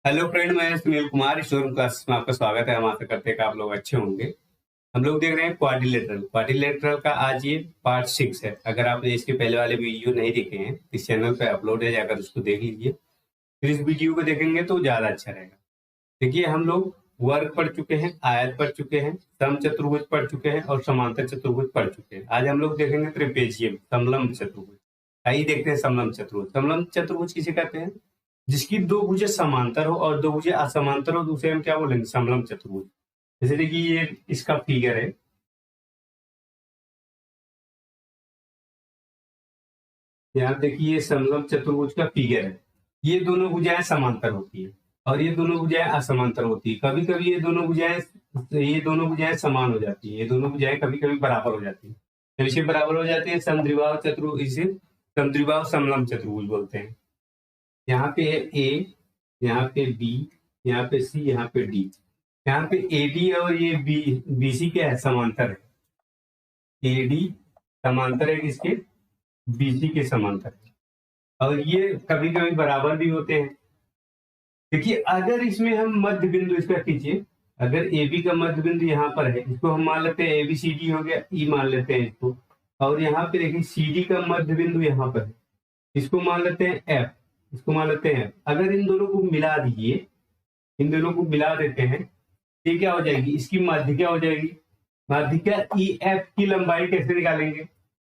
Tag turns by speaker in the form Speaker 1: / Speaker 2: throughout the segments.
Speaker 1: Hello friend, मैं Sunil Kumar showroom classes में आपका स्वागत है। हम आशा करते हैं कि आप लोग अच्छे होंगे। हम लोग देख रहे हैं क्वाड्रिलेटरल का आज ये पार्ट 6 है। अगर आपने इसके पहले वाले वीडियो नहीं देखे हैं, इस चैनल पे अपलोड है, जाकर उसको देख लीजिए। फिर इस वीडियो को देखेंगे तो ज्यादा अच्छा रहेगा। देखिए, हम लोग वर्ग पढ़ चुके हैं, आयत पढ़ चुके हैं, समचतुर्भुज पढ़ चुके हैं और समांतर चतुर्भुज पढ़ चुके हैं। आज हम लोग देखेंगे ट्रेपेजियम, समलंब चतुर्भुज। आइए देखते हैं समलंब चतुर्भुज। समलंब चतुर्भुज किसे कहते हैं? जिसकी दो भुजें समांतर हो और दो भुजें असमांतर हो, दूसरे हम क्या बोलेंगे? समलंब चतुर्भुज। जैसे देखिए, ये इसका फिगर है। यहाँ देखिए, ये समलंब चतुर्भुज का फिगर है। ये दोनों भुजाएं समांतर होती है और ये दोनों भुजाएं असमांतर होती है। कभी कभी ये दोनों भुजाएं समान हो जाती है। ये दोनों भुजाएं कभी कभी बराबर हो जाती है। जब इसे बराबर हो जाती है समद्विबाहु चतुर्भुज, इसे समद्विबाहु समलंब चतुर्भुज बोलते हैं। यहाँ पे है ए, यहाँ पे बी, यहाँ पे सी, यहाँ पे डी। यहाँ पे ए डी और ये बी सी क्या है? समांतर है। ए डी समांतर है किसके? बी सी के समांतर है। और ये कभी कभी बराबर भी होते हैं। देखिए, अगर इसमें हम मध्य बिंदु इसका खींचिए, अगर ए बी का मध्य बिंदु यहाँ पर है, इसको हम मान लेते हैं ए बी सी डी हो गया, ई मान लेते हैं इसको। और यहाँ पे देखिए, सी डी का मध्य बिंदु यहाँ पर है, इसको मान लेते हैं एफ, इसको मान लेते हैं। अगर इन दोनों को मिला दीजिए, इन दोनों को मिला देते हैं, ये क्या हो जाएगी? इसकी माध्यिका हो जाएगी। माध्यिका ई एफ की लंबाई कैसे निकालेंगे?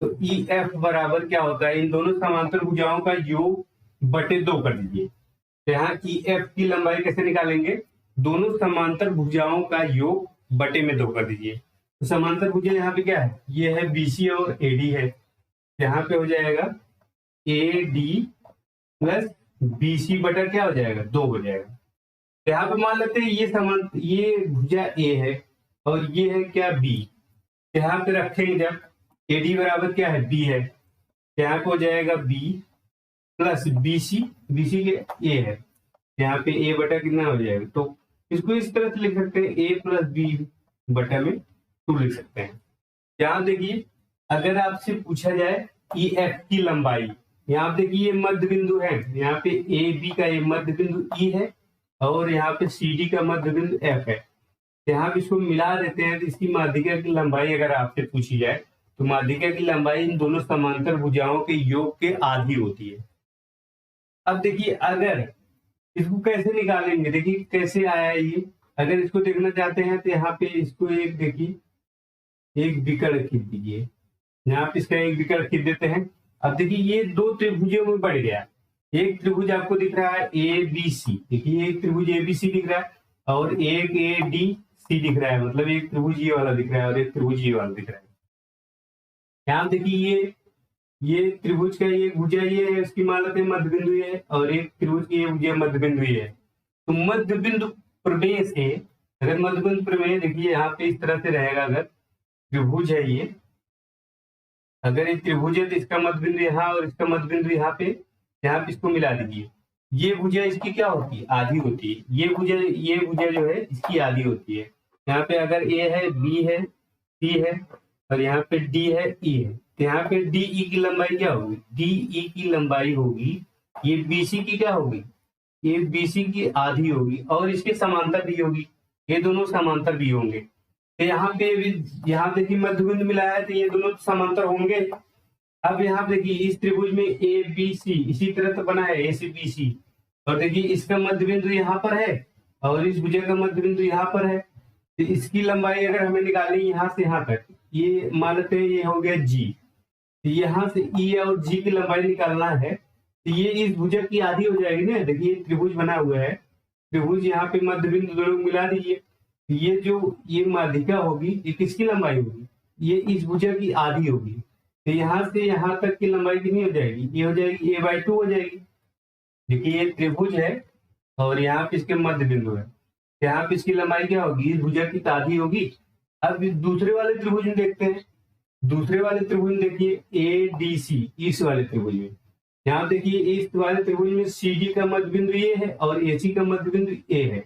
Speaker 1: तो ई एफ बराबर क्या होता है? इन दोनों समांतर भुजाओं का योग बटे 2 कर दीजिए। तो यहाँ ई एफ की लंबाई कैसे निकालेंगे? दोनों समांतर भुजाओं का योग बटे में 2 कर दीजिए। तो समांतर भुजा यहाँ पे क्या है? ये है बीसी और एडी है। यहाँ पे हो जाएगा ए डी प्लस बीसी बटा क्या हो जाएगा? 2 हो जाएगा। यहाँ पे मान लेते हैं ये भुजा ए है और ये है क्या? बी। यहाँ पे रखेंगे जब एडी बराबर क्या है? बी है। यहाँ पे हो जाएगा बी प्लस बीसी, बीसी के ए है। यहाँ पे ए बटा कितना हो जाएगा? तो इसको इस तरह से लिख सकते हैं, ए प्लस बी बटा में 2 लिख सकते हैं। यहाँ देखिए, अगर आपसे पूछा जाए ई एफ की लंबाई, यहाँ देखिए ये मध्य बिंदु है, यहाँ पे ए बी का ये मध्य बिंदु ई है और यहाँ पे सी डी का मध्य बिंदु एफ है। यहाँ पे इसको मिला देते हैं तो इसकी माध्यिका की लंबाई अगर आपसे पूछी जाए तो माध्यिका की लंबाई इन दोनों समांतर भुजाओं के योग के आधी होती है। अब देखिए, अगर इसको कैसे निकालेंगे? देखिए कैसे आया ये। अगर इसको देखना चाहते हैं तो यहाँ पे इसको एक देखिए, एक विकर्ण खींच दीजिए। यहाँ पे इसका एक विकर्ण खींच देते हैं। अब देखिए, ये 2 त्रिभुजों में बढ़ गया। एक त्रिभुज आपको दिख रहा है ए बी सी, देखिए एक त्रिभुज ए बी सी दिख रहा है और एक ए डी सी दिख रहा है। मतलब एक त्रिभुज ये वाला दिख रहा है और एक त्रिभुज ये वाला दिख रहा है। यहाँ देखिए, ये त्रिभुज का ये भुजा ये है, इसकी मान लेते हैं मध्य बिंदु ये है और एक त्रिभुज की ये भुजा मध्य बिंदु ये है। तो मध्य बिंदु प्रमेय से, अगर मध्य बिंदु प्रमेय देखिए यहाँ पे इस तरह से रहेगा। अगर त्रिभुज है ये, अगर ये त्रिभुज है तो इसका मध्य बिंदु यहाँ और इसका मध्य बिंदु यहाँ पे इसको मिला दीजिए। ये भुजा इसकी क्या होती है? आधी होती है। ये भुजा जो है इसकी आधी होती है। यहाँ पे अगर ए है, बी है, सी है और यहाँ पे डी है, ई है, तो यहाँ पे डी ई की लंबाई क्या होगी? डी ई की लंबाई होगी, ये बीसी की क्या होगी? ये बीसी की आधी होगी और इसके समांतर भी होगी। ये दोनों समांतर भी होंगे। तो यहाँ पे यहाँ देखिए मध्य बिंदु मिला है तो ये दोनों समांतर होंगे। अब यहाँ देखिए, इस त्रिभुज में ए बी सी इसी तरह तो बना है, ए सी बी सी, और देखिए इसका मध्य बिंदु यहाँ पर है और इस भुजा का मध्य बिंदु यहाँ पर है। तो इसकी लंबाई अगर हमें निकालनी यहाँ से यहाँ तक, ये मान लेते हैं ये हो गया जी। तो यहाँ से ई और जी की लंबाई निकालना है तो ये इस भुजा की आधी हो जाएगी ना। देखिए त्रिभुज बना हुआ है, त्रिभुज यहाँ पे मध्य बिंदु दोनों मिला दीजिए। तो ये जो ये माध्यिका होगी ये किसकी लंबाई होगी? ये इस भुजा की आधी होगी। तो यहाँ से यहाँ तक की लंबाई कितनी हो जाएगी? ये हो जाएगी a/2 हो जाएगी। देखिए ये त्रिभुज है और यहाँ पे इसके मध्य बिंदु है, यहाँ पे इसकी लंबाई क्या होगी? इस भुजा की आधी होगी। अब दूसरे वाले त्रिभुज में देखते हैं। दूसरे वाले त्रिभुज में देखिए ए डी सी, इस वाले त्रिभुज में यहाँ देखिए इस वाले त्रिभुज में सी डी का मध्य बिंदु ये है और ए सी का मध्य बिंदु ए है।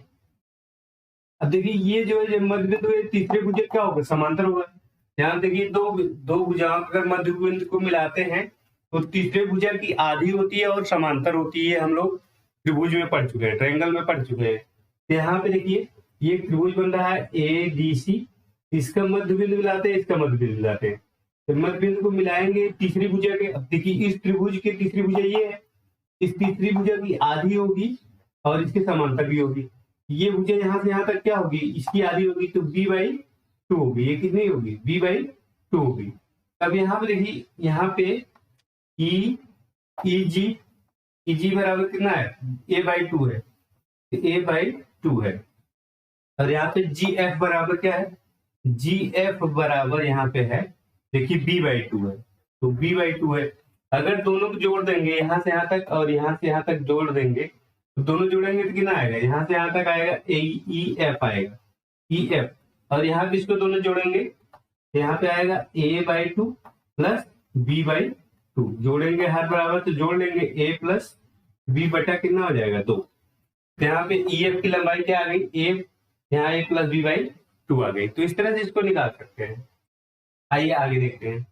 Speaker 1: अब देखिए ये जो है मध्य बिंदु है, तीसरे भुजा क्या होगा? समांतर होगा। यहाँ देखिए दो भुजाओं अगर मध्य बिंदु को मिलाते हैं तो तीसरे भुजा की आधी होती है और समांतर होती है। हम लोग त्रिभुज में पढ़ चुके हैं, ट्रायंगल में पढ़ चुके हैं। तो यहाँ पे देखिए ये त्रिभुज बन रहा है ADC, इसका मध्य बिंदु मिलाते हैं, इसका मध्य बिंदु मिलाते हैं, तो मध्य बिंदु को मिलाएंगे तीसरी भुजा के। अब देखिए इस त्रिभुज की तीसरी भुजा ये है, इस तीसरी भुजा की आधी होगी और इसके समांतर भी होगी। ये भुजा यहाँ से यहाँ तक क्या होगी, इसकी आधी होगी, तो b/2 होगी। ये कितनी होगी, b/2 होगी। अब यहाँ पे देखिए, यहाँ पे EG बराबर कितना है, a/2 है, a/2 है। और यहाँ पे GF बराबर क्या है, GF बराबर यहाँ पे है, देखिए b/2 है, तो b/2 है। अगर दोनों को जोड़ देंगे, यहाँ से यहाँ तक और यहाँ से यहाँ तक जोड़ देंगे, तो दोनों जोड़ेंगे तो कितना आएगा, यहाँ से यहाँ तक आएगा EF आएगा, EF। और यहाँ पे इसको दोनों जोड़ेंगे, यहाँ पे आएगा a/2 प्लस b/2, जोड़ेंगे हर बराबर तो जोड़ लेंगे, a प्लस b बटा कितना हो जाएगा, 2। यहाँ पे EF की लंबाई क्या आ गई, a, यहाँ a प्लस b/2 आ गई। तो इस तरह से इसको निकाल सकते हैं। आइए आगे देखते हैं।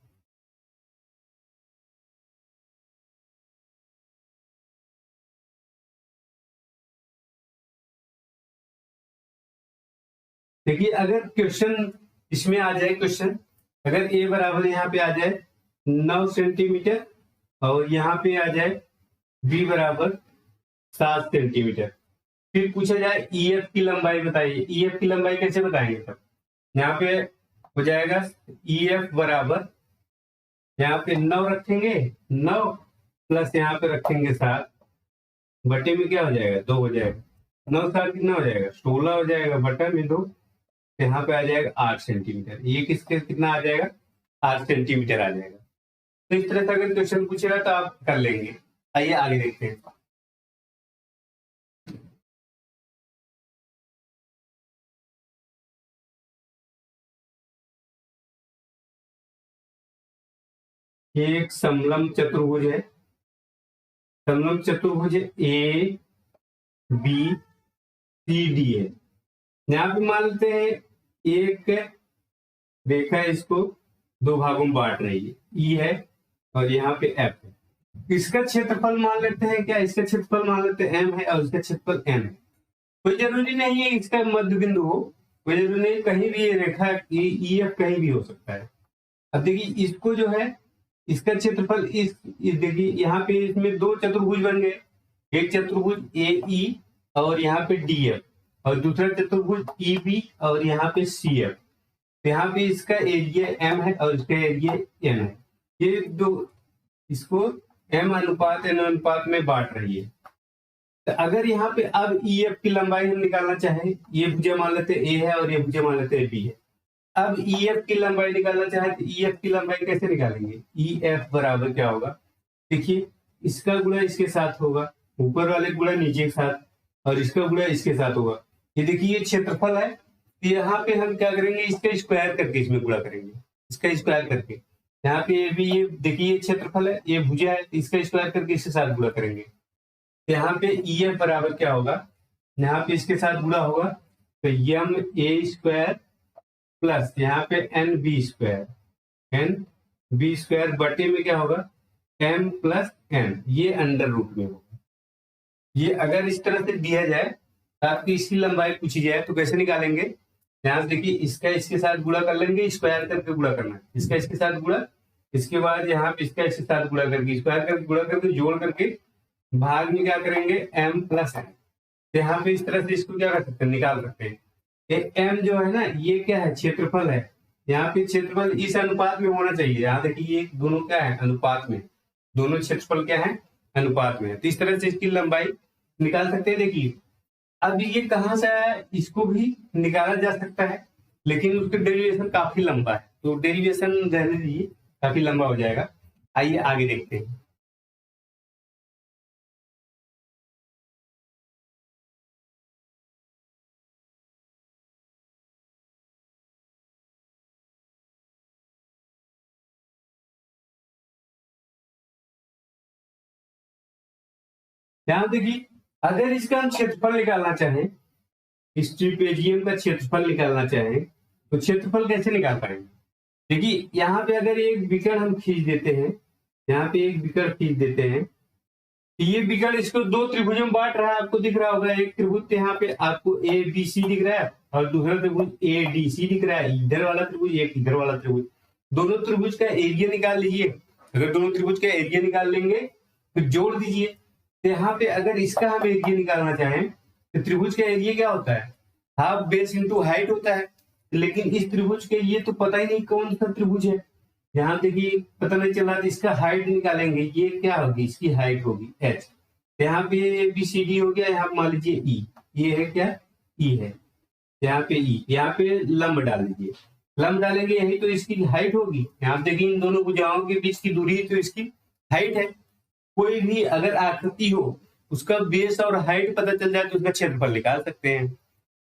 Speaker 1: देखिए अगर क्वेश्चन इसमें आ जाए, क्वेश्चन अगर a बराबर यहाँ पे आ जाए 9 सेंटीमीटर और यहाँ पे आ जाए b बराबर 7 सेंटीमीटर, फिर पूछा जाए EF की लंबाई बताइए। EF की लंबाई कैसे बताएंगे, तब यहाँ पे हो जाएगा EF बराबर, यहाँ पे 9 रखेंगे, 9 प्लस यहाँ पे रखेंगे 7, बटे में क्या हो जाएगा, 2 हो जाएगा। 9 7 कितना हो जाएगा, 16 हो जाएगा, बटा में 2, यहाँ पे आ जाएगा 8 सेंटीमीटर। ये किसके कितना आ जाएगा, 8 सेंटीमीटर आ जाएगा। तो इस तरह से अगर क्वेश्चन पूछेगा तो आप कर लेंगे। आइए आगे देखते हैं। ये एक समलंब चतुर्भुज है, समलंब चतुर्भुज A B C D है। यहाँ पे मान लेते हैं एक रेखा इसको 2 भागों में बांट रही है, E है और यहाँ पे F है। इसका क्षेत्रफल मान लेते हैं क्या, इसका क्षेत्रफल मान लेते हैं M है और इसका क्षेत्रफल N है। कोई जरूरी नहीं है इसका मध्य बिंदु हो, कोई जरूरी नहीं, कहीं भी ये रेखा EF कहीं भी हो सकता है। अब देखिए इसको जो है, इसका क्षेत्रफल इस देखिए यहाँ पे इसमें 2 चतुर्भुज बन गए, एक चतुर्भुज AE और यहाँ पे DF और दूसरा चतुर्भुज EB और यहाँ पे CF। तो यहाँ पे इसका एरिया M है और इसका एरिया N है। ये दो इसको M अनुपात N अनुपात में बांट रही है। तो अगर यहाँ पे अब EF की लंबाई हम निकालना चाहें, ये भुजा मान लेते A है और ये भुजा मान लेते B है। अब EF की लंबाई निकालना चाहे तो EF की लंबाई कैसे निकालेंगे, EF बराबर क्या होगा, देखिए इसका गुणा इसके साथ होगा, ऊपर वाले गुणा नीचे के साथ, और इसका गुणा इसके साथ होगा। ये देखिए ये क्षेत्रफल है, तो यहाँ पे हम क्या करेंगे, इसका स्क्वायर करके इसमें गुणा करेंगे, इसका स्क्वायर करके। यहाँ पे ये भी, ये देखिए ये क्षेत्रफल है, ये भुजा है, इसका स्क्वायर करके इसके साथ गुणा करेंगे। तो यहाँ पे EF बराबर क्या होगा, यहाँ पे इसके साथ गुणा होगा तो MA² प्लस यहाँ पे NB², NB² बटे में क्या होगा, M प्लस N, ये अंडर रूट में होगा। ये अगर इस तरह से दिया जाए, आपकी इसकी लंबाई पूछी जाए तो कैसे निकालेंगे, यहाँ से देखिए इसका इसके साथ गुणा कर लेंगे, स्क्वायर करके गुणा करना है, इसका इसके साथ गुणा, इसके बाद यहाँ पे इसका इसके साथ गुणा करके स्क्वायर करके गुणा करके जोड़ करके भाग में क्या करेंगे, M प्लस N। तो यहाँ पे इस तरह से इसको क्या कर सकते हैं, निकाल सकते हैं। ये M जो है ना, ये क्या है, क्षेत्रफल है। यहाँ पे क्षेत्रफल इस अनुपात में होना चाहिए। यहाँ देखिए ये दोनों क्या है, अनुपात में, दोनों क्षेत्रफल क्या है, अनुपात में है। तो इस तरह से इसकी लंबाई निकाल सकते हैं। देखिए अब ये कहाँ से आया, इसको भी निकाला जा सकता है, लेकिन उसका डेरिवेशन काफी लंबा है, तो डेरिवेशन रहने दीजिए, काफी लंबा हो जाएगा। आइए आगे देखते हैं। ध्यान देखिए, अगर इसका हम क्षेत्रफल निकालना चाहें, इस ट्रिपेजियम का क्षेत्रफल निकालना चाहें, तो क्षेत्रफल कैसे निकाल पाएंगे। देखिए यहाँ पे अगर एक विकर्ण हम खींच देते हैं, यहाँ पे एक विकर्ण खींच देते हैं, ये बिगड़ इसको दो त्रिभुजों में बांट रहा है, आपको दिख रहा होगा। एक त्रिभुज यहाँ पे आपको ए बी सी दिख रहा है और दूसरा त्रिभुज ए डी सी दिख रहा है। इधर वाला त्रिभुज, एक इधर वाला त्रिभुज, दोनों त्रिभुज का एरिया निकाल लीजिए। अगर दोनों त्रिभुज का एरिया निकाल लेंगे तो जोड़ दीजिए। तो यहाँ पे अगर इसका हम एरिया निकालना चाहें तो त्रिभुज का एरिया क्या होता है, हाफ बेस इंटू हाइट होता है। लेकिन इस त्रिभुज के ये तो पता ही नहीं कौन सा त्रिभुज है, यहाँ देखिए पता नहीं चला। तो इसका हाइट निकालेंगे, ये क्या होगी, इसकी हाइट होगी h। यहाँ पे बी सी डी हो गया, यहाँ मान लीजिए ई, ये है क्या, ई है, यहाँ पे ई, यहाँ पे लंब डाल दीजिए। लंब डालेंगे यही तो इसकी हाइट होगी। यहाँ देखिए इन दोनों भुजाओं के बीच की दूरी तो इसकी हाइट है। कोई भी अगर आकृति हो उसका बेस और हाइट पता चल जाए तो उसका क्षेत्रफल निकाल सकते हैं।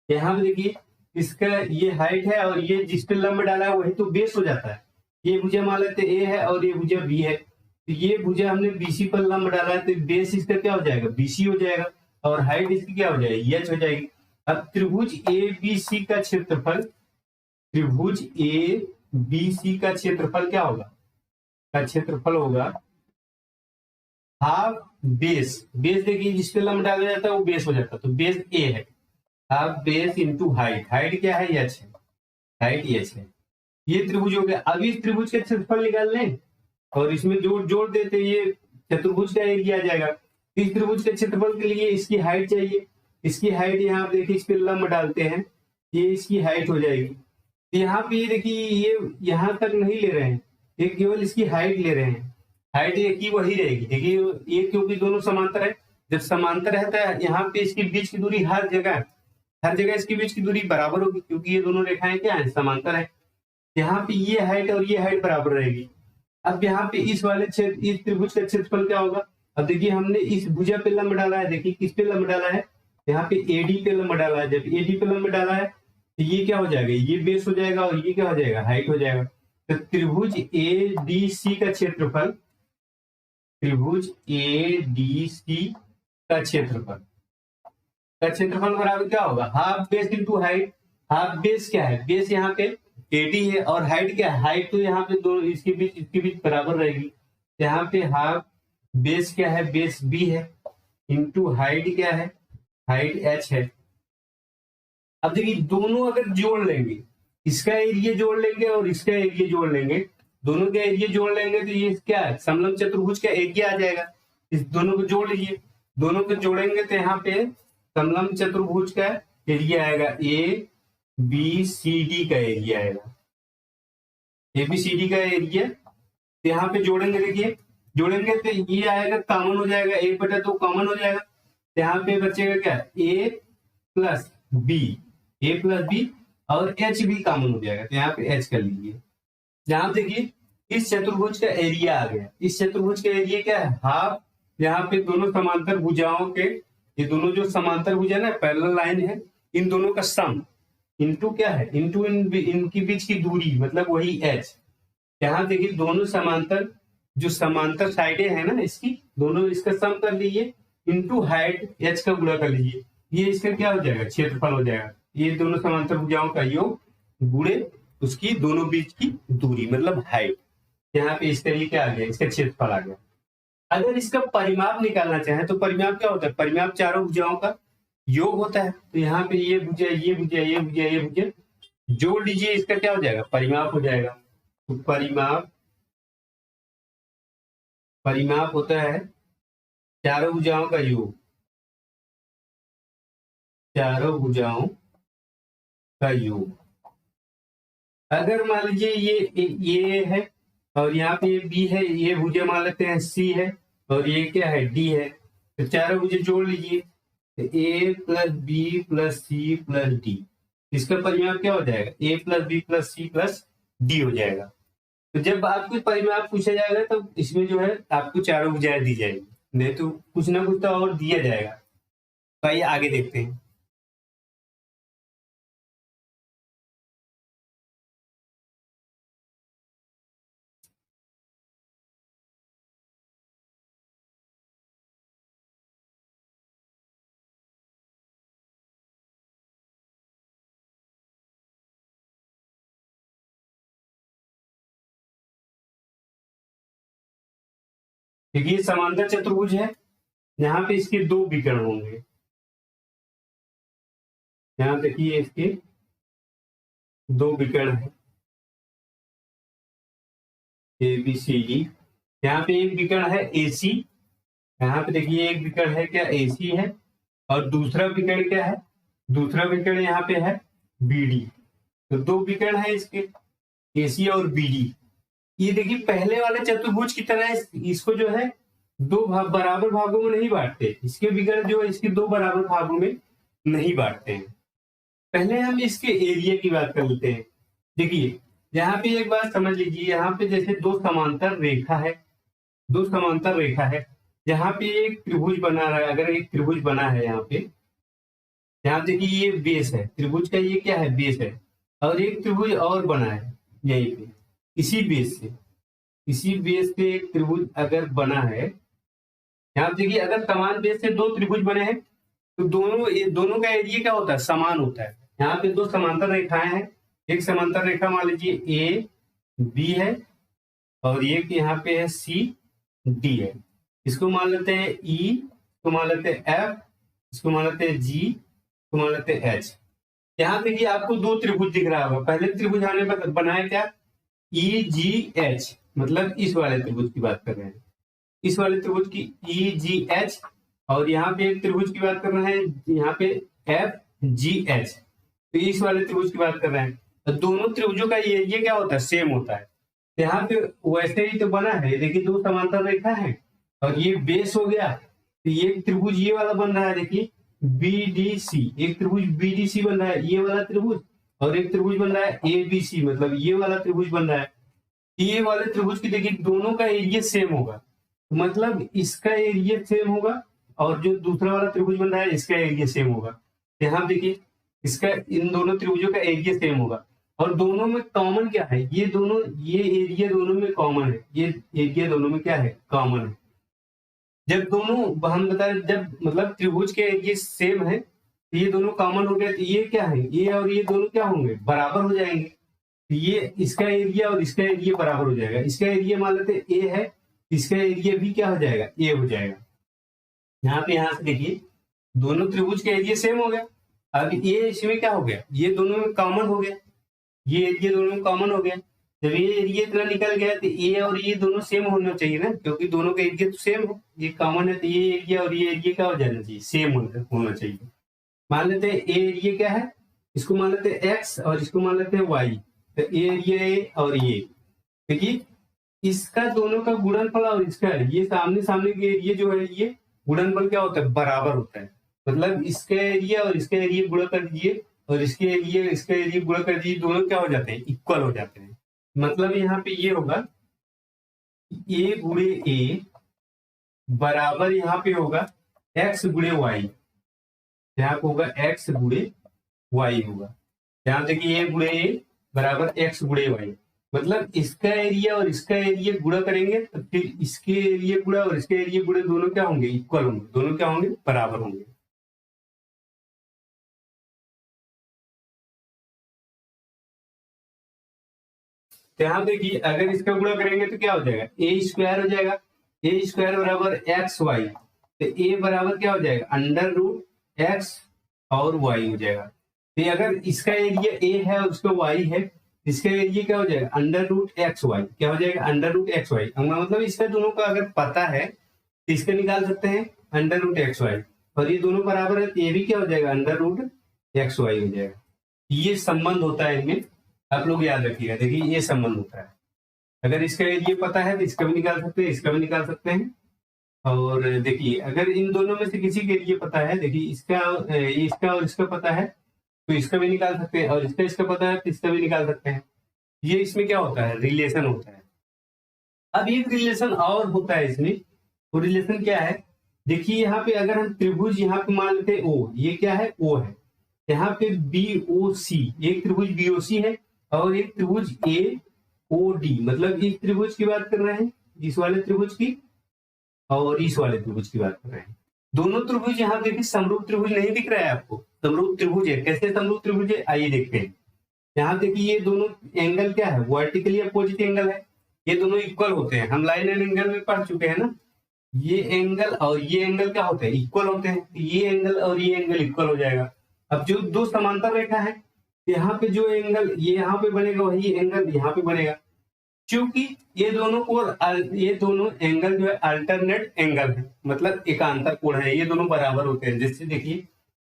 Speaker 1: यहाँ पे देखिए इसका ये हाइट है और ये जिस पे लंब डाला है वही तो बेस हो जाता है। ये भुजा मान लेते ए है और ये भुजा बी है, तो ये भुजा हमने बीसी पर लंब डाला है तो बेस इसका क्या हो जाएगा, बीसी हो जाएगा और हाइट इसकी क्या हो जाएगी, एच हो जाएगी। अब त्रिभुज ए बी सी का क्षेत्रफल, त्रिभुज ए बी सी का क्षेत्रफल क्या होगा, का क्षेत्रफल होगा हाफ बेस, बेस देखिए जिस पे लंब डाला जाता है वो बेस हो जाता है, तो बेस ए है, half base into height, height क्या है, एच है, हाइट एच है। ये त्रिभुज हो गया। अब इस त्रिभुज के क्षेत्रफल निकाल लें और इसमें जोड़ जोड़ देते, ये चतुर्भुज का एरिया आ जाएगा। इस त्रिभुज के क्षेत्रफल के लिए इसकी हाइट चाहिए, इसकी हाइट यहाँ पे देखिए इस पे लंब डालते हैं, ये इसकी हाइट हो जाएगी। यहाँ पे ये देखिए ये यहाँ तक नहीं ले रहे हैं, ये केवल इसकी हाइट ले रहे हैं, हाइट एक ही वही रहेगी। देखिए ये क्योंकि दोनों समांतर है, जब समांतर है तो यहाँ पे इसके बीच की दूरी हर जगह इसके बीच की दूरी बराबर होगी, क्योंकि ये दोनों रेखाएं क्या है, समांतर है। यहाँ पे ये हाइट और ये हाइट बराबर रहेगी। अब यहाँ पे इस वाले क्षेत्र, इस त्रिभुज का क्षेत्रफल क्या होगा, अब देखिए हमने इस भुजा पे लंब डाला है, देखिए किस पे लंब डाला है, यहाँ पे एडी पे लंब डाला है। जब एडी पे लंब डाला है तो ये क्या हो जाएगा, ये बेस हो जाएगा और ये क्या हो जाएगा, हाइट हो जाएगा। तो त्रिभुज ए डी सी का क्षेत्रफल, त्रिभुज ए डी सी का क्षेत्रफल बराबर क्या होगा, half base into height. Half base क्या है, बेस यहाँ पे एडी है और हाइट क्या है, हाइट तो यहाँ पे दोनों इसके बीच बराबर रहेगी। यहाँ पे हाफ बेस क्या है, बेस बी है, इंटू हाइट क्या है, हाइट एच है। अब देखिए दोनों अगर जोड़ लेंगे, इसका एरिया जोड़ लेंगे और इसका एरिया जोड़ लेंगे, दोनों का एरिया जोड़ लेंगे तो ये क्या है, समलंब चतुर्भुज का एरिया आ जाएगा। इस दोनों को जोड़ लीजिए, दोनों को जोड़ेंगे तो यहाँ पे समलंब चतुर्भुज का एरिया आएगा, ए बी सी डी का एरिया आएगा, ए बी सी डी का एरिया। तो यहाँ पे जोड़ेंगे, देखिए जोड़ेंगे तो ये आएगा, कॉमन हो जाएगा, 1/2 कॉमन हो जाएगा। तो यहाँ पे बचेगा क्या, ए प्लस बी, ए प्लस बी और एच भी कॉमन हो जाएगा, तो यहाँ पे एच कर लीजिए। यहाँ देखिए इस चतुर्भुज का एरिया आ गया, इस चतुर्भुज का एरिया क्या है, हाफ, यहाँ पे दोनों समांतर भुजाओं के, ये दोनों जो समांतर भुजा ना पैरेलल लाइन है, इन दोनों का सम इंटू क्या है, इंटू इनकी बीच की दूरी, मतलब वही एच। यहाँ देखिए दोनों समांतर, जो समांतर साइडें है ना इसकी, दोनों इसका सम कर लीजिए, इंटू हाइट एच का गुणा कर लीजिए, ये इसका क्या हो जाएगा, क्षेत्रफल हो जाएगा। ये दोनों समांतर भुजाओं का योग गुणे उसकी दोनों बीच की दूरी मतलब हाइट। यहाँ पे इसका ये क्या आ गया, इसका क्षेत्रफल आ गया। अगर इसका परिमाप निकालना चाहे तो परिमाप क्या होता है, परिमाप चारों भुजाओं का योग होता है। तो यहाँ पे ये भुजा, ये भुजा, ये भुजा, ये भुजा जोड़ लीजिए, इसका क्या हो जाएगा, परिमाप हो जाएगा। तो परिमाप होता है चारों भुजाओं का योग, चारों भुजाओं का योग। अगर मान लीजिए ये है और यहाँ पे ये बी है, ये भुजा मान लेते हैं सी है और ये क्या है, डी है, तो चारों भुजा जोड़ लीजिए, A plus B plus C plus D, इसका परिमाप क्या हो जाएगा, A plus B plus C plus D हो जाएगा। तो जब आपको परिमाप पूछा जाएगा तो इसमें जो है आपको चारों भुजाएं दी जाएगी, नहीं तो कुछ ना कुछ तो और दिया जाएगा। तो आइए आगे देखते हैं। देखिए समांतर चतुर्भुज है, यहाँ पे इसके दो विकर्ण होंगे। यहाँ देखिए इसके दो विकर्ण है, ए बी सी डी। यहाँ पे एक विकर्ण है ए सी, यहाँ पे देखिए एक विकर्ण है क्या, ए सी है, और दूसरा विकर्ण क्या है, दूसरा विकर्ण यहाँ पे है बी डी। तो दो विकर्ण है इसके, ए सी और बी डी। ये देखिए पहले वाले चतुर्भुज की तरह इसको जो है दो बराबर भागों में नहीं बांटते, इसके विकर्ण जो है इसके दो बराबर भागों में नहीं बांटते हैं। पहले हम इसके एरिया की बात कर लेते हैं। देखिए यहाँ पे एक बात समझ लीजिए, यहाँ पे जैसे दो समांतर रेखा है, दो समांतर रेखा है, यहाँ पे एक त्रिभुज बना रहा है। अगर एक त्रिभुज बना है यहाँ पे, यहाँ देखिए ये बेस है त्रिभुज का, ये क्या है, बेस है, और एक त्रिभुज और बना है यहीं पे, इसी बेस से एक त्रिभुज अगर बना है। यहाँ देखिए अगर समान बेस से दो त्रिभुज बने हैं तो दोनों का एरिया क्या होता है, समान होता है। यहाँ पे दो समांतर रेखाएं हैं, एक समांतर रेखा मान लीजिए ए बी है, और एक यहाँ पे है सी डी है। इसको मान लेते हैं ई, इसको मान लेते हैं एफ, इसको मान लेते हैं जी, इसको मान लेते हैं एच। यहाँ देखिए आपको दो त्रिभुज दिख रहा होगा, पहले त्रिभुज आने पर बनाया क्या, ई जी एच, मतलब इस वाले त्रिभुज की बात कर रहे हैं, इस वाले त्रिभुज की ई जी एच, और यहाँ पे एक त्रिभुज की बात कर रहे हैं, यहाँ पे एफ जी एच, तो इस वाले त्रिभुज की बात कर रहे हैं। तो दोनों त्रिभुजों का एरिया क्या होता है, सेम होता है। यहाँ पे वैसे ही तो बना है, देखिए दो समांतर रेखा है और ये बेस हो गया, तो ये त्रिभुज ये वाला बन रहा है, देखिए बी डी सी, एक त्रिभुज बी डी सी बन रहा है ये वाला त्रिभुज, और एक त्रिभुज बन रहा है ए बी सी, मतलब ये वाला त्रिभुज बन रहा है। ये वाले त्रिभुज की देखिए दोनों का एरिया सेम होगा, मतलब इसका एरिया सेम होगा, और जो दूसरा वाला त्रिभुज बन रहा है इसका एरिया सेम होगा। यहाँ देखिए इसका, इन दोनों त्रिभुजों का एरिया सेम होगा, और दोनों में कॉमन क्या है, ये दोनों, ये एरिया दोनों में कॉमन है, ये एरिया दोनों में क्या है, कॉमन है। जब दोनों हम बता रहे, जब मतलब त्रिभुज के एरिया सेम है, तो ये दोनों कॉमन हो गए, तो ये क्या है, ये और ये दोनों क्या होंगे, बराबर हो जाएंगे। तो ये इसका एरिया और इसका एरिया बराबर हो जाएगा। इसका एरिया मान लेते ए है, इसका एरिया भी क्या हो जाएगा, ए हो जाएगा। यहाँ पे यहाँ से देखिए दोनों त्रिभुज का एरिया सेम हो गया। अब ये इसमें क्या हो गया, ये दोनों में कॉमन हो गया, ये एरिया दोनों में कॉमन हो गया। जब ये एरिया इतना निकल गया तो ये और ये दोनों सेम होना चाहिए ना, क्योंकि दोनों का एरिया तो सेम है, ये कॉमन है, तो ये एरिया और ये एरिया क्या हो जाना चाहिए, सेम होना चाहिए। मान लेते हैं ए एरिया क्या है, इसको मान लेते हैं एक्स और इसको मान लेते हैं वाई, तो ए एरिया ए और ये, देखिए इसका दोनों का गुणनफल और इसका ये सामने सामने के एरिया जो है, ये गुणनफल क्या होता है, बराबर होता है। मतलब इसका एरिया और इसका एरिया गुणा कर दीजिए, और इसके एरिया इसका एरिया गुणा कर दीजिए, दोनों क्या हो जाते हैं, इक्वल हो जाते हैं। मतलब यहाँ पे ये होगा ए गुणे ए बराबर यहाँ पे होगा एक्स गुणे वाई, यहाँ पे होगा एक्स गुणे वाई होगा। यहाँ देखिए ए गुणे ए बराबर एक्स गुणे वाई, मतलब इसका एरिया और इसका एरिया गुणा करेंगे तो फिर इसके एरिया गुणा और इसके एरिया गुणा दोनों क्या होंगे, इक्वल होंगे, दोनों क्या होंगे, बराबर होंगे। तो यहाँ देखिए अगर इसका गुणा करेंगे तो क्या हो जाएगा, ए स्क्वायर हो जाएगा, ए स्क्वायर बराबर एक्स वाई, तो ए बराबर क्या हो जाएगा, अंडर रूट एक्स और वाई हो जाएगा। तो अगर इसका एरिया ए है और उसका वाई है, इसका एरिया क्या हो जाएगा, अंडर रूट एक्स वाई, क्या हो जाएगा, अंडर रूट एक्स वाई। मतलब इसका दोनों का अगर पता है तो इसका निकाल सकते हैं अंडर रूट एक्स वाई, और ये दोनों बराबर है तो ये भी क्या हो जाएगा, अंडर रूट एक्स वाई हो जाएगा। ये संबंध होता है इनमें, आप लोग याद रखिएगा। देखिए ये संबंध होता है, अगर इसका एरिया पता है तो इसका भी निकाल सकते हैं, इसका भी निकाल सकते हैं। और देखिए अगर इन दोनों में से किसी के एरिया पता है, देखिए इसका और इसका पता है तो इसका भी निकाल सकते हैं, और इसका पता है तो इसका भी निकाल सकते हैं। ये इसमें क्या होता है, रिलेशन होता है। अब एक रिलेशन और होता है इसमें, वो रिलेशन क्या है, देखिए यहाँ पे अगर हम त्रिभुज यहाँ पे मान लेते हैं ओ, ये क्या है, ओ है, यहाँ पे बी ओ सी, एक त्रिभुज बी ओ सी है और एक त्रिभुज ए ओ डी, मतलब इस त्रिभुज की बात कर रहे हैं, इस वाले त्रिभुज की और इस वाले त्रिभुज की बात कर रहे हैं। दोनों त्रिभुज यहाँ देखिए समरूप त्रिभुज नहीं दिख रहा है आपको, समरूप त्रिभुज है। कैसे समरूप त्रिभुज है, आइए देखते हैं। यहाँ देखिए ये दोनों एंगल क्या है, वर्टिकली अपोजिट एंगल है, ये दोनों इक्वल होते हैं। हम लाइन एंड एंगल में पढ़ चुके हैं ना, ये एंगल और ये एंगल क्या होते हैं, इक्वल होते हैं। ये एंगल और ये एंगल इक्वल हो जाएगा। अब जो दो समांतर रेखा है, यहाँ पे जो एंगल ये यहाँ पे बनेगा वही एंगल यहाँ पे बनेगा, क्योंकि ये दोनों ये दोनों एंगल जो है अल्टरनेट एंगल है, मतलब एकांतर कोण है, ये दोनों बराबर होते हैं। जैसे देखिए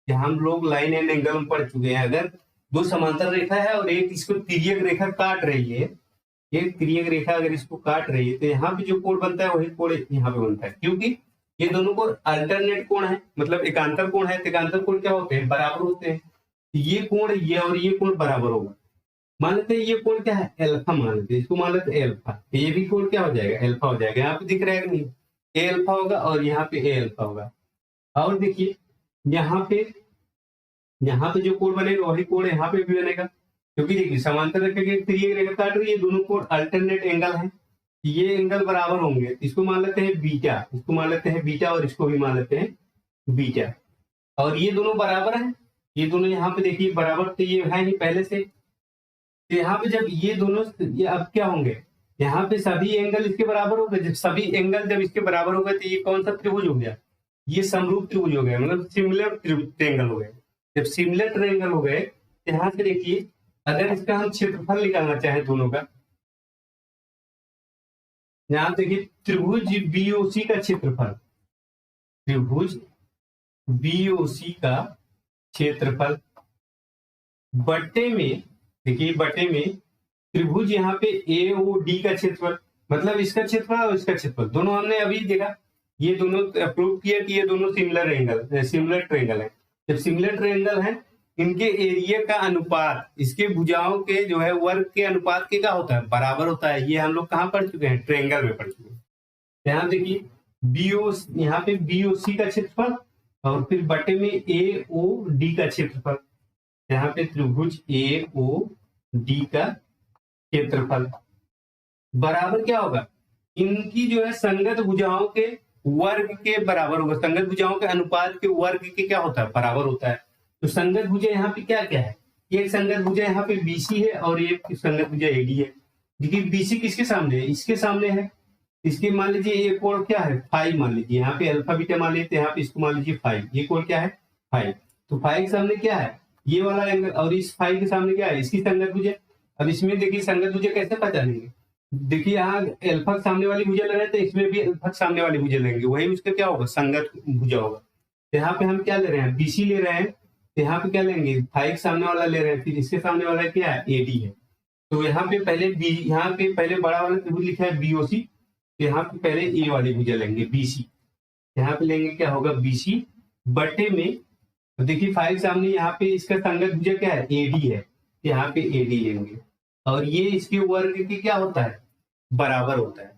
Speaker 1: कि हम लोग लाइन एंड एंगल में पढ़ चुके हैं, अगर दो समांतर रेखा है और एक इसको तिर्यक रेखा काट रही है, एक तिर्यक रेखा अगर इसको काट रही है तो यहाँ पे जो कोण बनता है वही कोण यहाँ पे बनता है, क्योंकि ये दोनों कोण अल्टरनेट कोण है, मतलब एकांतर कोण है। तो एकांतर कोण क्या होते हैं, बराबर होते हैं। ये कोण ये और ये कोण बराबर होगा। मान लेते हैं ये कोण क्या है, एल्फा मान लेते हैं, इसको मान लेते हैं एल्फा। ये भी कोण क्या हो जाएगा, एल्फा हो जाएगा। यहाँ पे दिख रहा है नहीं, ए एल्फा होगा और यहाँ पे ए एल्फा होगा। और देखिए यहाँ पे जो कोण बनेगा वही कोण यहाँ पे भी बनेगा, क्योंकि देखिए समांतर रेखा के तिर्यक रेखा काट रही है, दोनों कोण अल्टरनेट एंगल है, ये एंगल बराबर होंगे। इसको मान लेते हैं बीटा, इसको मान लेते हैं बीटा और इसको भी मान लेते हैं बीटा। और ये दोनों बराबर हैं, ये दोनों यहाँ पे देखिए बराबर तो ये है ही पहले से। तो यहाँ पे जब ये दोनों ये अब क्या होंगे, यहाँ पे सभी एंगल इसके बराबर हो गए। जब सभी एंगल जब इसके बराबर हो गए तो ये कौन सा त्रिभुज हो गया, ये समरूप त्रिभुज हो गया, मतलब सिमिलर ट्रायंगल हो गए। जब सिमिलर ट्रायंगल हो गए, यहाँ से देखिए अगर इसका हम क्षेत्रफल निकालना चाहें दोनों का, यहाँ देखिए त्रिभुज बीओसी का क्षेत्रफल, त्रिभुज बीओसी का क्षेत्रफल बट्टे में, देखिए बट्टे में त्रिभुज यहाँ पे एओडी का क्षेत्रफल, मतलब इसका क्षेत्रफल और इसका क्षेत्रफल दोनों हमने अभी देखा, ये दोनों प्रूव किया कि ये दोनों सिमिलर ट्रायंगल है। जब सिमिलर ट्रायंगल है, इनके एरिया का अनुपात इसके भुजाओं के जो है वर्ग के अनुपात के क्या होता है, बराबर होता है। ये हम लोग कहाँ पढ़ चुके हैं, ट्रायंगल में पढ़ चुके हैं। यहाँ देखिए यहाँ पे बीओसी का क्षेत्रफल और फिर बटे में एओडी का क्षेत्रफल, यहाँ पे त्रिभुज एओडी का क्षेत्रफल बराबर क्या होगा, इनकी जो है संगत भुजाओं के वर्ग के बराबर होगा। संगत भुजाओं के अनुपात के वर्ग के क्या होता है, बराबर होता है। तो संगत भुजा यहाँ पे क्या क्या है, एक संगत भुजा यहाँ पे बीसी है और एक संगत भुजा एडी है। देखिए बीसी किसके सामने है, इसके सामने है। इसके मान लीजिए ये कोण क्या है, फाइव मान लीजिए, यहाँ पे अल्फा बीटा मान लीजिए, यहाँ पे इसको मान लीजिए फाइव, ये कोण क्या है, फाइव। तो फाइव के सामने क्या है, ये वाला एंगल, और इस फाइव के सामने क्या है, इसकी संगत भुजा। अब इसमें देखिए संगत भुजा कैसे पहचानेंगे, देखिए यहाँ अल्फा के सामने वाली भुजा ले रहे हैं तो इसमें भी अल्फा के सामने वाली भुजा लेंगे, वही उसका क्या होगा, संगत भुजा होगा। यहाँ पे हम क्या ले रहे हैं, बीसी ले रहे हैं, यहाँ पे क्या लेंगे, फाइव सामने वाला ले रहे हैं, फिर इसके सामने वाला क्या है, एडी है। तो यहाँ पे पहले बड़ा वाला त्रिभुज लिखा है बीओसी, तो यहाँ पे पहले ए वाली भुजा लेंगे बीसी, यहाँ पे लेंगे क्या होगा बीसी बटे में, तो देखिए फाइव सामने, यहाँ पे इसका संगत भुजा क्या है, एडी है, यहाँ पे एडी लेंगे और ये इसके वर्ग के क्या होता है, बराबर होता है।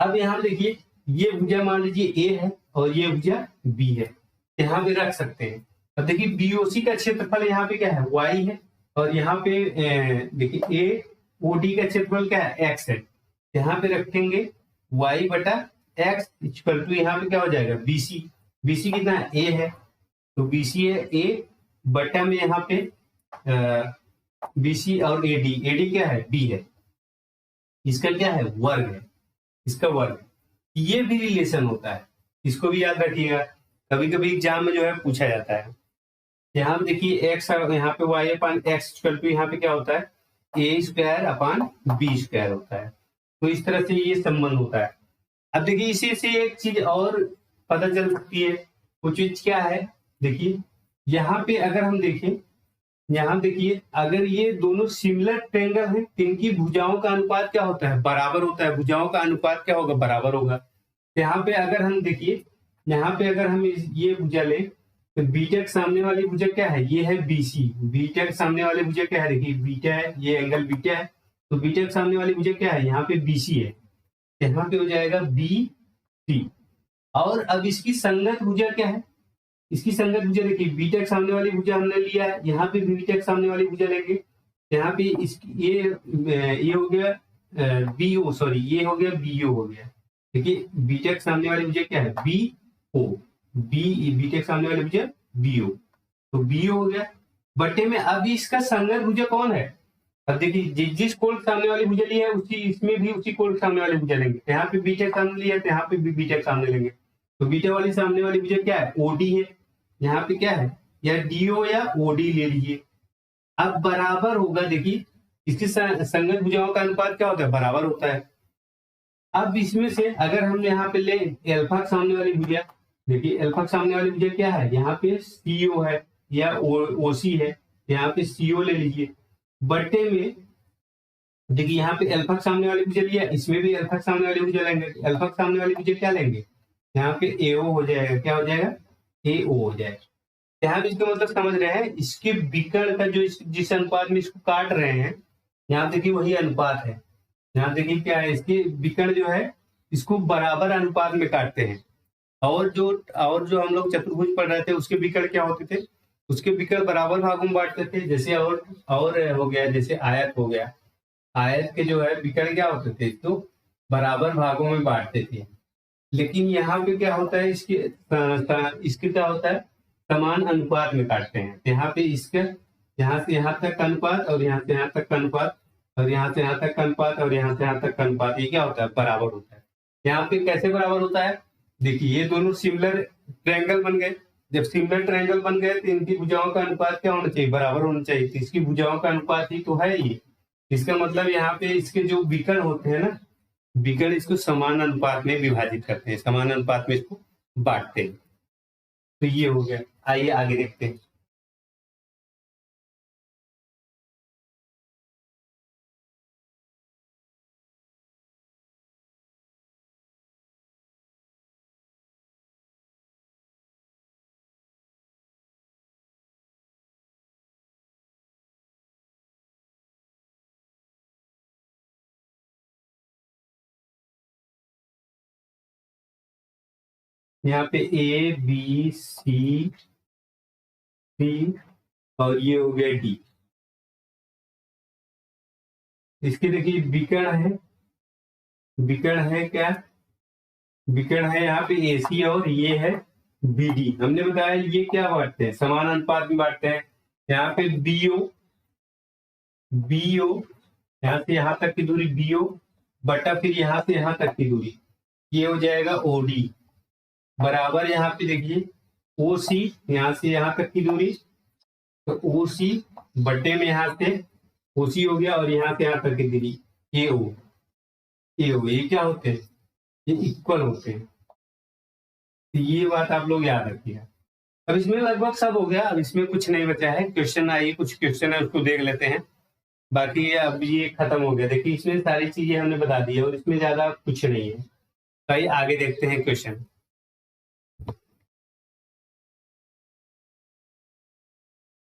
Speaker 1: अब यहाँ देखिए ये भुजा मान लीजिए ए है और ये भुजा बी है, यहाँ पे रख सकते हैं। अब देखिए बीओसी का क्षेत्रफल यहाँ पे क्या है, वाई है, और यहाँ पे देखिए ए ओडी का क्षेत्रफल क्या है, एक्स है। यहाँ पे रखेंगे वाई बटा एक्स इक्वल टू, यहाँ पे क्या हो जाएगा बीसी, बीसी कितना है, ए है, तो बीसी है ए बटा में यहाँ पे बीसी और एडी, एडी क्या है, बी है, इसका क्या है, वर्ग है, इसका वर्ग। ये भी रिलेशन होता है, इसको भी याद रखिएगा, कभी कभी एग्जाम में जो है पूछा जाता है। यहाँ देखिए एक्स, यहाँ पे Y upon X equal to, यहाँ पे क्या होता है, A square upon B square होता है। तो इस तरह से ये संबंध होता है। अब देखिए इसी से एक चीज और पता चल सकती है, वो चीज क्या है, देखिए यहाँ पे अगर हम देखें, यहाँ देखिए अगर ये दोनों सिमिलर ट्रायंगल हैं, इनकी भुजाओं का अनुपात क्या होता है, बराबर होता है। भुजाओं का अनुपात क्या होगा, बराबर होगा। यहाँ पे अगर हम देखिए, यहाँ पे अगर हम ये भुजा लें तो बीटा के सामने वाली भुजा क्या है, ये है बीसी, बीटा के सामने वाली भुजा क्या है, देखिए बीटा है, ये एंगल बीटा है, तो बीटा के सामने वाली भुजा क्या है, यहाँ पे बीसी है, यहाँ पे हो जाएगा बी सी। और अब इसकी संगत भुजा क्या है, इसकी संगत भुजा देखिए बीटा के सामने वाली भुजा हमने लिया है, यहाँ पे भी बीटा के सामने वाली भुजा लेंगे, यहाँ पे ये हो गया बीओ, सॉरी ये हो गया बीओ हो गया। देखिए बीटा के सामने वाली भुजा क्या है, बी ओ, बीटा के सामने वाली भुजा बीओ, तो बीओ हो गया बटे में। अब इसका संगत भुजा कौन है, अब देखिए जिस कोण के सामने वाली भुजा ली है उसी इसमें भी उसी कोण के सामने वाली भुजा लेंगे। यहाँ पे बीटा सामने लिया तो यहाँ पे भी बीटा सामने लेंगे। तो बीटा वाली सामने वाली भुजा क्या है, ओडी है। यहाँ पे क्या है, या डीओ या ओडी ले लीजिए। अब बराबर होगा, देखिए इसकी संगत भुजाओं का अनुपात क्या होता है, बराबर होता है। अब इसमें से अगर हम यहाँ पे ले अल्फा सामने वाली भुजा, देखिए अल्फा सामने वाली भुजा क्या है, यहाँ पे सीओ है या ओसी है, यहाँ पे सीओ ले लीजिए। बट्टे में देखिए यहाँ पे अल्फा सामने वाली भुजा लिया, इसमें भी अल्फा सामने वाली भुजा लेंगे। अल्फा सामने वाली भुजा क्या लेंगे, यहाँ पे एओ हो जाएगा। क्या हो जाएगा, एओ हो जाएगा। यहाँ पे इसका मतलब समझ रहे हैं, इसके विकर्ण का जो जिस अनुपात में इसको काट रहे हैं, यहाँ देखिए वही अनुपात है। यहाँ देखिए क्या है, इसके विकर्ण जो है इसको बराबर अनुपात में काटते हैं। और जो हम लोग चतुर्भुज पढ़ रहे थे उसके विकर्ण क्या होते थे, उसके विकर्ण बराबर भागों में बांटते थे। जैसे और हो गया, जैसे आयत हो गया, आयत के जो है विकर्ण क्या होते थे, तो बराबर भागों में बांटते थे। लेकिन यहाँ पे क्या होता है, इसके क्या होता है, समान अनुपात में काटते हैं। यहाँ पे इसका यहाँ से यहाँ तक अनुपात, और यहाँ से यहाँ तक अनुपात, और यहाँ से यहाँ तक अनुपात, और यहाँ से यहाँ तक अनुपात, ये क्या होता है, बराबर होता है। यहाँ पे कैसे बराबर होता है, देखिए ये दोनों सिमिलर ट्रायंगल बन गए। जब सिमिलर ट्रायंगल बन गए तो इनकी भुजाओं का अनुपात क्या होना चाहिए, बराबर होना चाहिए। तो इसकी भुजाओं का अनुपात ही तो है ये। इसका मतलब यहाँ पे इसके जो विकर्ण होते हैं ना, विकर्ण इसको समान अनुपात में विभाजित करते हैं, समान अनुपात में इसको बांटते हैं। तो ये हो गया। आइए आगे देखते हैं। यहाँ पे ए बी सी डी और ये हो गया डी। इसके देखिए विकर्ण है, विकर्ण है क्या, विकर्ण है यहाँ पे एसी और ये है बीडी। हमने बताया ये क्या बांटते हैं, समान अनुपात में बांटते हैं। यहाँ पे बीओ, बीओ यहाँ से यहाँ तक की दूरी बीओ बटा फिर यहाँ से यहाँ तक की दूरी, ये हो जाएगा ओडी बराबर। यहाँ पे देखिए ओसी, यहाँ से यहाँ तक की दूरी, तो ओसी बटे में यहाँ से ओसी हो गया, और यहाँ से यहाँ तक की दूरी एओ, एओ। ये क्या होते हैं, ये इक्वल होते हैं। तो ये बात आप लोग याद रखिएगा। अब इसमें लगभग सब हो गया, अब इसमें कुछ नहीं बचा है। क्वेश्चन आइए, कुछ क्वेश्चन है उसको देख लेते हैं। बाकी अब ये खत्म हो गया। देखिए इसमें सारी चीजें हमने बता दी है और इसमें ज्यादा कुछ नहीं है। तो आइए आगे देखते हैं क्वेश्चन।